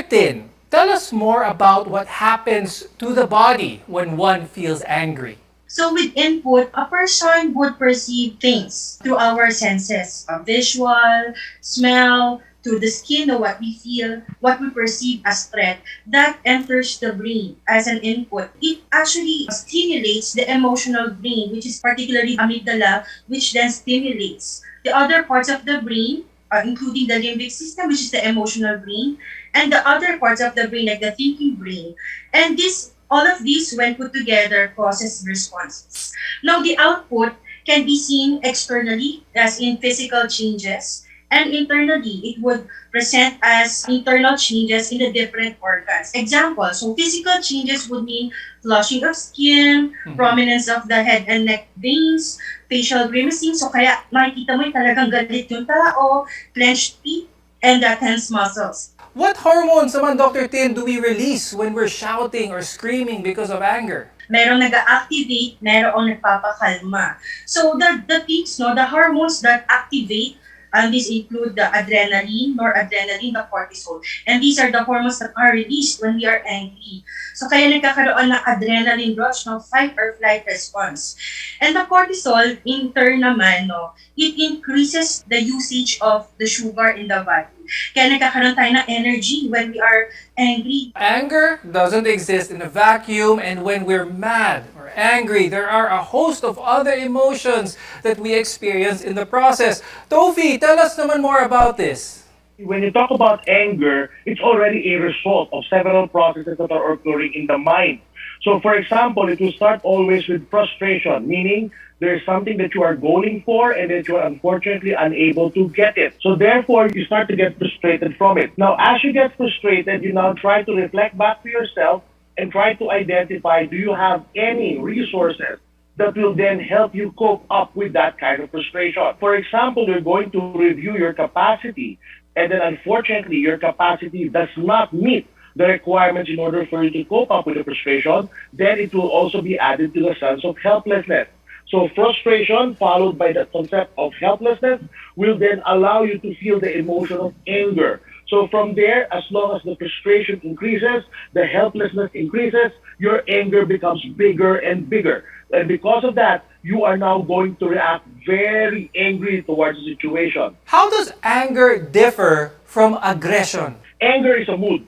Dr. Tin, tell us more about what happens to the body when one feels angry. So with input, a person would perceive things through our senses, visual, smell, through the skin, or what we feel, what we perceive as threat, that enters the brain as an input. It actually stimulates the emotional brain, which is particularly amygdala, which then stimulates the other parts of the brain, including the limbic system, which is the emotional brain, and the other parts of the brain, like the thinking brain. And this all of these, when put together, causes responses. Now, the output can be seen externally, as in physical changes, and internally, it would present as internal changes in the different organs. Example, so physical changes would mean flushing of skin, prominence of the head and neck veins, facial grimacing, so kaya makikita mo talagang galit yung tao, clenched teeth, and the tense muscles. What hormones naman, Dr. Tin, do we release when we're shouting or screaming because of anger? Merong nag-activate, merong nagpapakalma. So the things, no, the hormones that activate, and these include the adrenaline, noradrenaline, the cortisol. And these are the hormones that are released when we are angry. So kaya nagkakaroon ng adrenaline rush, no, fight or flight response. And the cortisol, in turn naman, no, it increases the usage of the sugar in the body. Kaya nagkakaroon tayo ng energy when we are angry. Anger doesn't exist in a vacuum, and when we're mad or angry, there are a host of other emotions that we experience in the process. Tofi, tell us naman more about this. When you talk about anger, it's already a result of several processes that are occurring in the mind. So, for example, it will start always with frustration, meaning there's something that you are going for and that you are unfortunately unable to get it. So, therefore, you start to get frustrated from it. Now, as you get frustrated, you now try to reflect back to yourself and try to identify, do you have any resources that will then help you cope up with that kind of frustration? For example, you're going to review your capacity, and then unfortunately, your capacity does not meet the requirements in order for you to cope up with the frustration, then it will also be added to the sense of helplessness. So frustration followed by the concept of helplessness will then allow you to feel the emotion of anger. So from there, as long as the frustration increases, the helplessness increases, your anger becomes bigger and bigger. And because of that, you are now going to react very angry towards the situation. How does anger differ from aggression? Anger is a mood,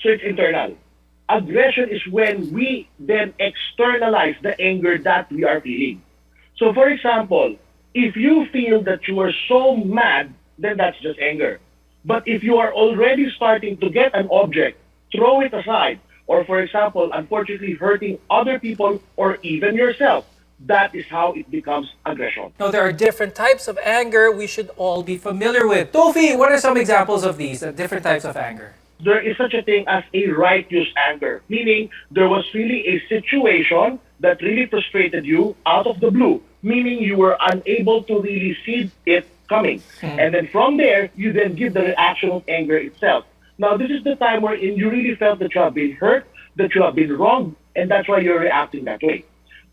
so it's internal. Aggression is when we then externalize the anger that we are feeling. So for example, if you feel that you are so mad, then that's just anger. But if you are already starting to get an object, throw it aside, or for example, unfortunately hurting other people or even yourself, that is how it becomes aggression. Now, there are different types of anger we should all be familiar with. Tofi, what are some examples of these, different types of anger? There is such a thing as a righteous anger, meaning there was really a situation that really frustrated you out of the blue, meaning you were unable to really see it coming. And then from there, you then give the reaction of anger itself. Now, this is the time wherein you really felt that you have been hurt, that you have been wronged, and that's why you're reacting that way.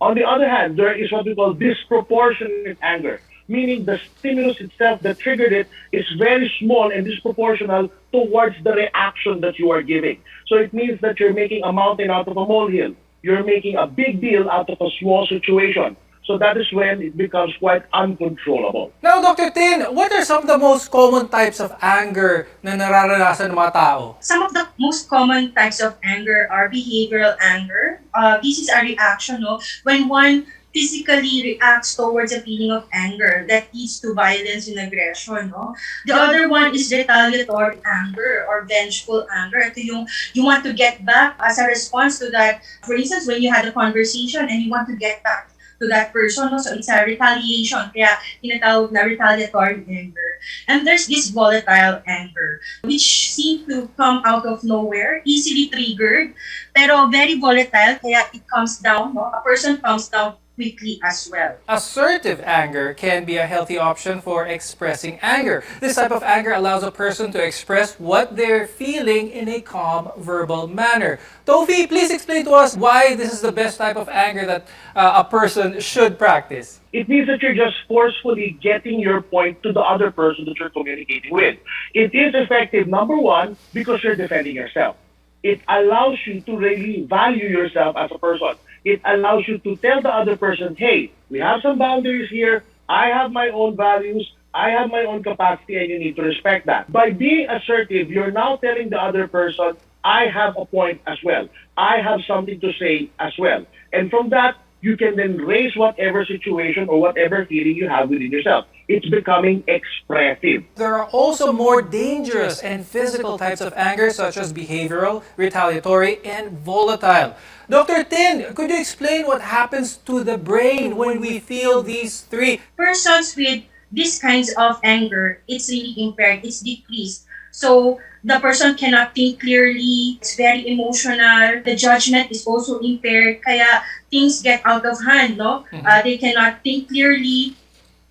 On the other hand, there is what we call disproportionate anger, meaning the stimulus itself that triggered it is very small and disproportional towards the reaction that you are giving. So it means that you're making a mountain out of a molehill. You're making a big deal out of a small situation. So that is when it becomes quite uncontrollable. Now, Dr. Tin, what are some of the most common types of anger na nararanasan ng mga tao? Some of the most common types of anger are behavioral anger. This is a reaction, no, when one physically reacts towards a feeling of anger that leads to violence and aggression. No? The other one is retaliatory anger or vengeful anger. Ito yung you want to get back as a response to that. For instance, when you had a conversation and you want to get back to that person, no? So it's a retaliation, kaya tinatawag na retaliatory anger. And there's this volatile anger, which seems to come out of nowhere, easily triggered, pero very volatile, kaya it comes down, no? A person comes down quickly as well. Assertive anger can be a healthy option for expressing anger. This type of anger allows a person to express what they're feeling in a calm, verbal manner. Tofi, please explain to us why this is the best type of anger that a person should practice. It means that you're just forcefully getting your point to the other person that you're communicating with. It is effective, number one, because you're defending yourself. It allows you to really value yourself as a person. It allows you to tell the other person, hey, we have some boundaries here. I have my own values. I have my own capacity, and you need to respect that. By being assertive, you're now telling the other person, I have a point as well. I have something to say as well. And from that, you can then raise whatever situation or whatever feeling you have within yourself. It's becoming expressive. There are also more dangerous and physical types of anger, such as behavioral, retaliatory, and volatile. Dr. Tin, could you explain what happens to the brain when we feel these three? Persons with these kinds of anger, it's really impaired, it's decreased. So the person cannot think clearly, it's very emotional, the judgment is also impaired, kaya things get out of hand, no? They cannot think clearly,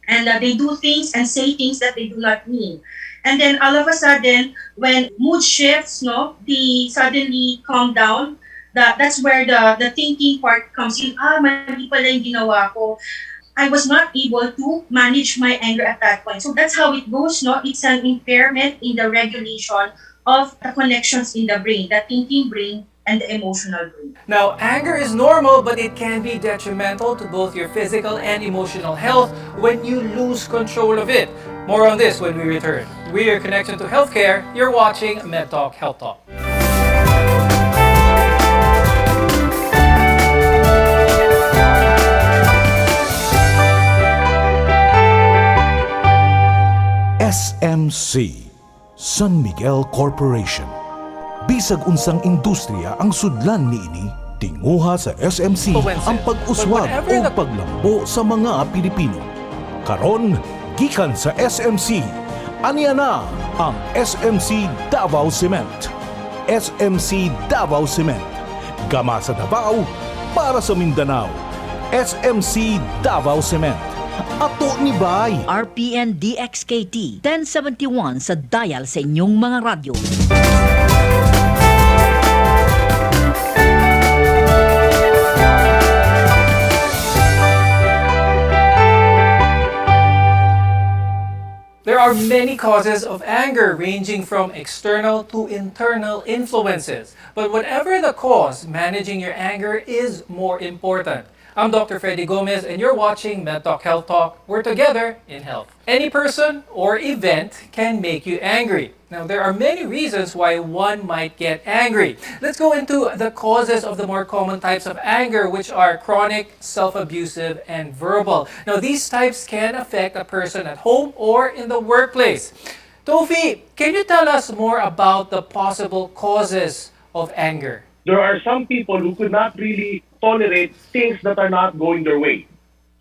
and they do things and say things that they do not mean. And then all of a sudden, when mood shifts, no, they suddenly calm down. That's where the thinking part comes in. Mali pala yung ginawa ko. I was not able to manage my anger at that point. So that's how it goes, no? It's an impairment in the regulation of the connections in the brain, the thinking brain and the emotional brain. Now, anger is normal, but it can be detrimental to both your physical and emotional health when you lose control of it. More on this when we return. We are connected to healthcare. You're watching MedTalk Health Talk. SMC, San Miguel Corporation. Bisag unsang industriya ang sudlan niini, tinguha sa SMC ang pag-uswag o paglambo sa mga Pilipino. Karon, gikan sa SMC, aniya na ang SMC Davao Cement. SMC Davao Cement. Gama sa Davao, para sa Mindanao. SMC Davao Cement. Ato ni Bay. RPN DXKT 1071 sa dial sa inyong mga radyo. There are many causes of anger, ranging from external to internal influences. But whatever the cause, managing your anger is more important. I'm Dr. Freddy Gomez, and you're watching MedTalk Health Talk. We're together in health. Any person or event can make you angry. Now, there are many reasons why one might get angry. Let's go into the causes of the more common types of anger, which are chronic, self-abusive, and verbal. Now, these types can affect a person at home or in the workplace. Tofi, can you tell us more about the possible causes of anger? There are some people who could not really tolerate things that are not going their way.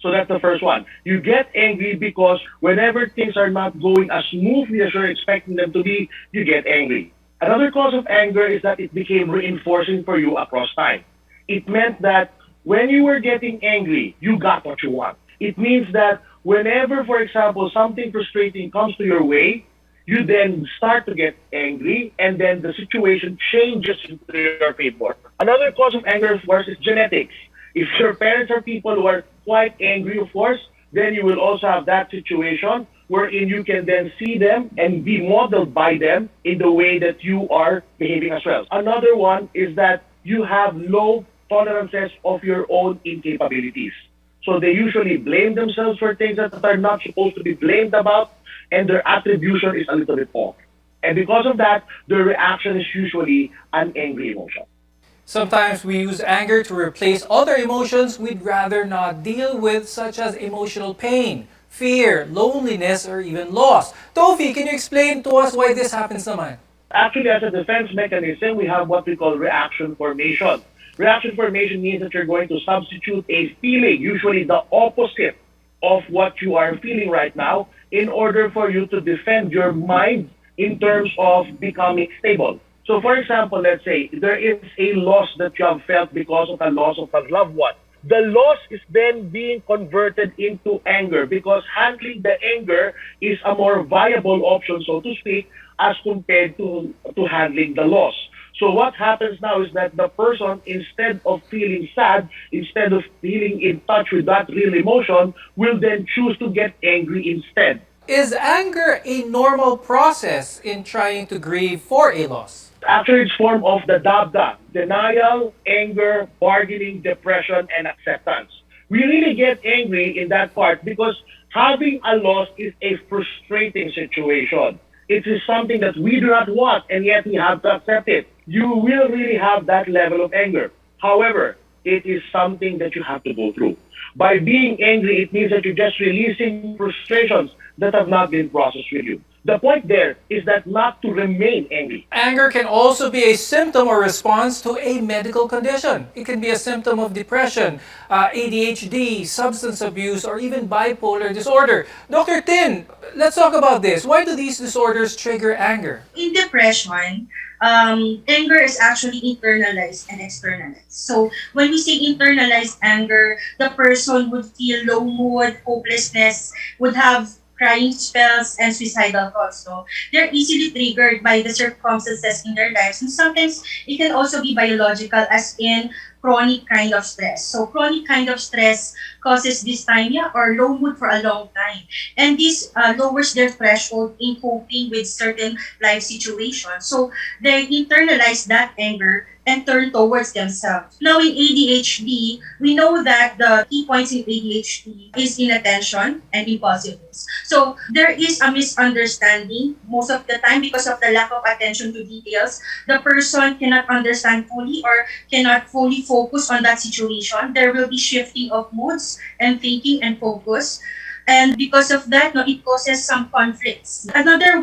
So that's the first one. You get angry because whenever things are not going as smoothly as you're expecting them to be, you get angry. Another cause of anger is that it became reinforcing for you across time. It meant that when you were getting angry, you got what you want. It means that whenever, for example, something frustrating comes to your way, you then start to get angry, and then the situation changes into your favor. Another cause of anger, of course, is genetics. If your parents are people who are quite angry, of course, then you will also have that situation wherein you can then see them and be modeled by them in the way that you are behaving as well. Another one is that you have low tolerances of your own incapabilities. So they usually blame themselves for things that are not supposed to be blamed about, and their attribution is a little bit off. And because of that, their reaction is usually an angry emotion. Sometimes we use anger to replace other emotions we'd rather not deal with, such as emotional pain, fear, loneliness, or even loss. Tofi, can you explain to us why this happens naman? Actually, as a defense mechanism, we have what we call reaction formation. Reaction formation means that you're going to substitute a feeling, usually the opposite of what you are feeling right now, in order for you to defend your mind in terms of becoming stable. So for example, let's say there is a loss that you have felt because of a loss of a loved one. the loss is then being converted into anger because handling the anger is a more viable option, so to speak, as compared to handling the loss. So what happens now is that the person, instead of feeling sad, instead of feeling in touch with that real emotion, will then choose to get angry instead. Is anger a normal process in trying to grieve for a loss? Actually, it's form of the DABDA: denial, anger, bargaining, depression, and acceptance. We really get angry in that part because having a loss is a frustrating situation. It is something that we do not want, and yet we have to accept it. You will really have that level of anger. However, it is something that you have to go through. By being angry, it means that you're just releasing frustrations that have not been processed with you. The point there is that not to remain angry. Anger can also be a symptom or response to a medical condition. It can be a symptom of depression, ADHD, substance abuse, or even bipolar disorder. Dr. Tin, let's talk about this. Why do these disorders trigger anger? In depression, anger is actually internalized and externalized. So when we say internalized anger, the person would feel low mood, hopelessness, would have crying spells, and suicidal thoughts. So they're easily triggered by the circumstances in their lives. And sometimes it can also be biological, as in chronic kind of stress. So chronic kind of stress causes dysthymia or low mood for a long time. And this lowers their threshold in coping with certain life situations. So they internalize that anger and turn towards themselves. Now in ADHD, we know that the key points in ADHD is inattention and impulsiveness. So there is a misunderstanding most of the time because of the lack of attention to details. The person cannot understand fully or cannot fully focus on that situation. There will be shifting of moods and thinking and focus. And because of that, no, it causes some conflicts. Another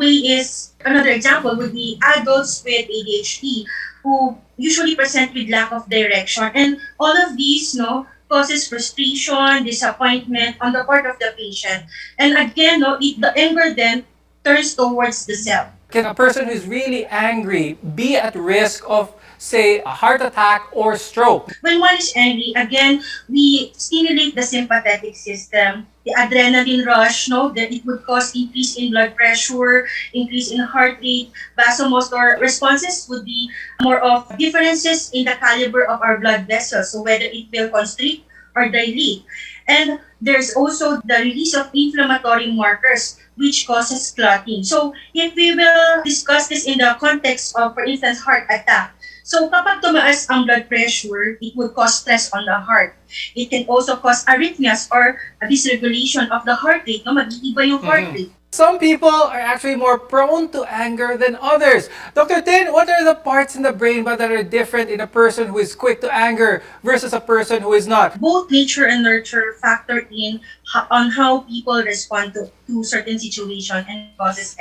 example would be adults with ADHD who usually present with lack of direction. And all of these causes frustration, disappointment on the part of the patient. And again, the anger then turns towards the self. Can a person who's really angry be at risk of, say, a heart attack or stroke? When one is angry, again, we stimulate the sympathetic system, the adrenaline rush, that it would cause increase in blood pressure, increase in heart rate, vasomotor responses would be more of differences in the caliber of our blood vessels, so whether it will constrict or dilate. And there's also the release of inflammatory markers, which causes clotting. So if we will discuss this in the context of, for instance, heart attack, so kapag tumaas ang blood pressure, it would cause stress on the heart. It can also cause arrhythmias or a dysregulation of the heart rate. Mag-iiba yung heart rate. Some people are actually more prone to anger than others. Dr. Tin, what are the parts in the brain that are different in a person who is quick to anger versus a person who is not? Both nature and nurture factor in on how people respond to certain situations and causes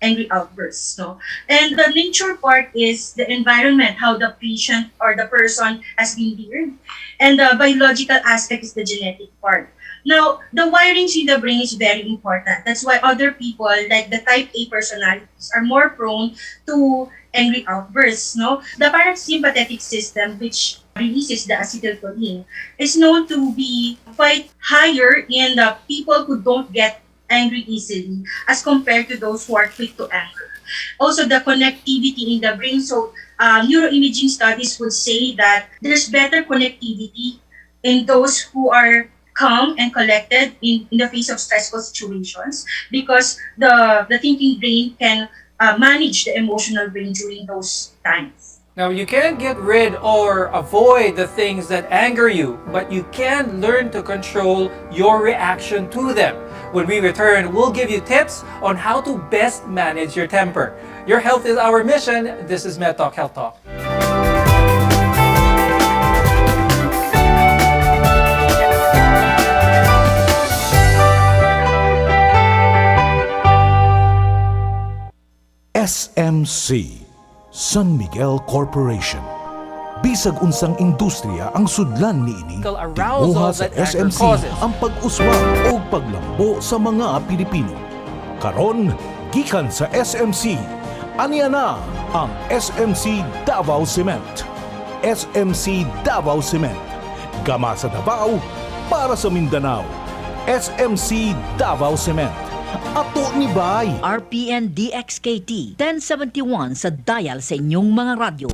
angry outbursts. And the nature part is the environment, how the patient or the person has been reared. And the biological aspect is the genetic part. Now, the wirings in the brain is very important. That's why other people, like the type A personalities, are more prone to angry outbursts. The parasympathetic system, which releases the acetylcholine, is known to be quite higher in the people who don't get angry easily as compared to those who are quick to anger. Also, the connectivity in the brain. So, neuroimaging studies would say that there's better connectivity in those who are calm and collected in the face of stressful situations because the thinking brain can manage the emotional brain during those times. Now, you can't get rid or avoid the things that anger you, but you can learn to control your reaction to them. When we return, we'll give you tips on how to best manage your temper. Your health is our mission. This is MedTalk Health Talk. SMC, San Miguel Corporation. Bisag unsang industriya ang sudlan niini, tinguha sa SMC ang pag-uswag o paglambo sa mga Pilipino. Karon, gikan sa SMC, aniya na ang SMC Davao Cement. SMC Davao Cement, Gama sa Davao, para sa Mindanao. SMC Davao Cement. Ato ni Bay. RPN DXKT 1071 sa dial sa inyong mga radyo.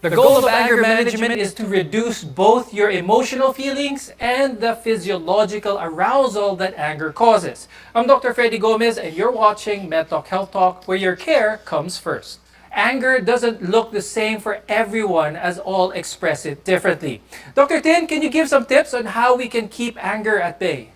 The goal of anger management is to reduce both your emotional feelings and the physiological arousal that anger causes. I'm Dr. Freddy Gomez and you're watching MedTalk Health Talk, where your care comes first. Anger doesn't look the same for everyone, as all express it differently. Dr. Tin, can you give some tips on how we can keep anger at bay?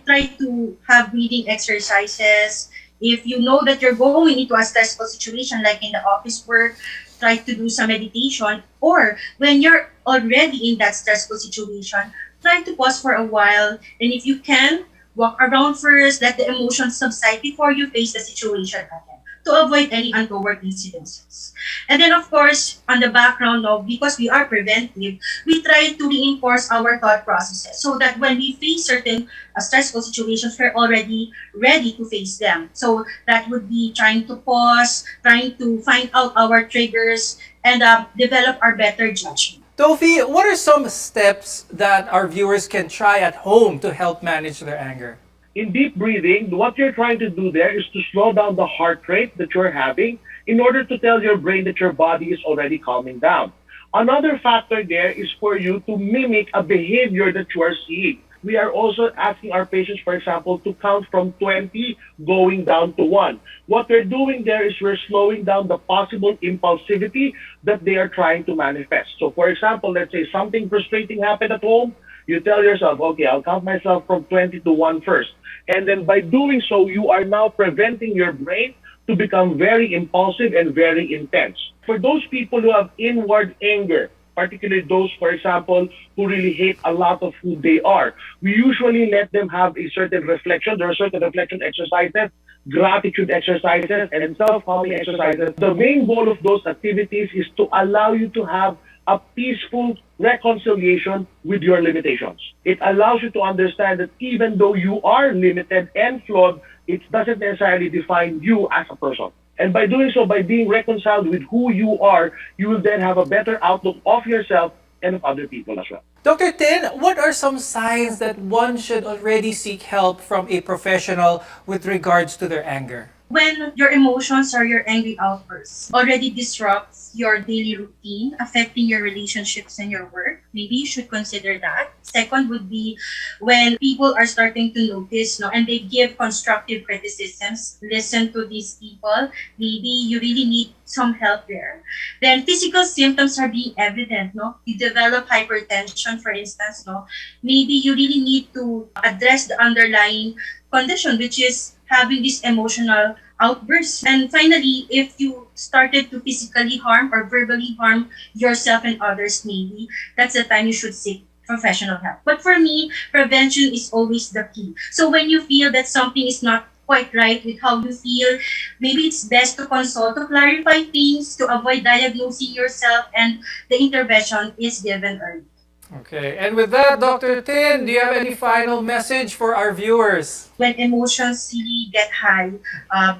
Try to have breathing exercises. If you know that you're going into a stressful situation like in the office work, try to do some meditation, or when you're already in that stressful situation, try to pause for a while, and if you can, walk around first, let the emotions subside before you face the situation again, to avoid any untoward incidences. And then of course, on the background of, because we are preventive, we try to reinforce our thought processes so that when we face certain stressful situations, we're already ready to face them. So that would be trying to pause, trying to find out our triggers, and develop our better judgment. Tofi, what are some steps that our viewers can try at home to help manage their anger? In deep breathing, what you're trying to do there is to slow down the heart rate that you're having in order to tell your brain that your body is already calming down. Another factor there is for you to mimic a behavior that you are seeing. We are also asking our patients, for example, to count from 20 going down to 1. What we're doing there is we're slowing down the possible impulsivity that they are trying to manifest. So, for example, let's say something frustrating happened at home. You tell yourself, okay, I'll count myself from 20 to 1 first. And then by doing so, you are now preventing your brain to become very impulsive and very intense. For those people who have inward anger, particularly those, for example, who really hate a lot of who they are, we usually let them have a certain reflection. There are certain reflection exercises, gratitude exercises, and self-calming exercises. The main goal of those activities is to allow you to have a peaceful reconciliation with your limitations. It allows you to understand that even though you are limited and flawed, it doesn't necessarily define you as a person. And by doing so, by being reconciled with who you are, you will then have a better outlook of yourself and of other people as well. Dr. Tin, what are some signs that one should already seek help from a professional with regards to their anger? When your emotions or your angry outbursts already disrupts your daily routine, affecting your relationships and your work, maybe you should consider that. Second would be when people are starting to notice, and they give constructive criticisms. Listen to these people. Maybe you really need some help there. Then physical symptoms are being evident, You develop hypertension, for instance, Maybe you really need to address the underlying condition, which is having this emotional outbursts. And finally, if you started to physically harm or verbally harm yourself and others, maybe that's the time you should seek professional help. But for me, prevention is always the key. So when you feel that something is not quite right with how you feel, maybe it's best to consult to clarify things, to avoid diagnosing yourself, and the intervention is given early. Okay, and with that, Dr. Tin, do you have any final message for our viewers? When emotions really get high,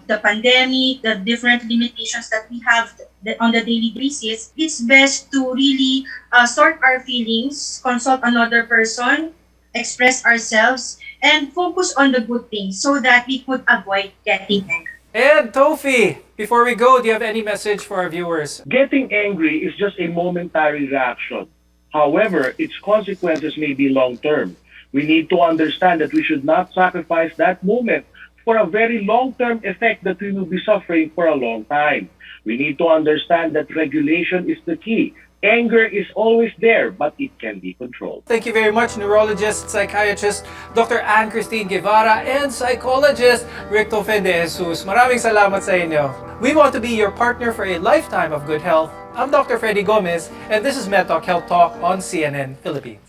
the pandemic, the different limitations that we have on the daily basis, it's best to really sort our feelings, consult another person, express ourselves, and focus on the good things so that we could avoid getting angry. And Tofi, before we go, do you have any message for our viewers? Getting angry is just a momentary reaction. However, its consequences may be long-term. We need to understand that we should not sacrifice that moment for a very long-term effect that we will be suffering for a long time. We need to understand that regulation is the key. Anger is always there, but it can be controlled. Thank you very much, neurologist, psychiatrist, Dr. Anne Christine Guevara, and psychologist, Rick Tofen de Jesus. Maraming salamat sa inyo. We want to be your partner for a lifetime of good health. I'm Dr. Freddy Gomez, and this is MedTalk Health Talk on CNN Philippines.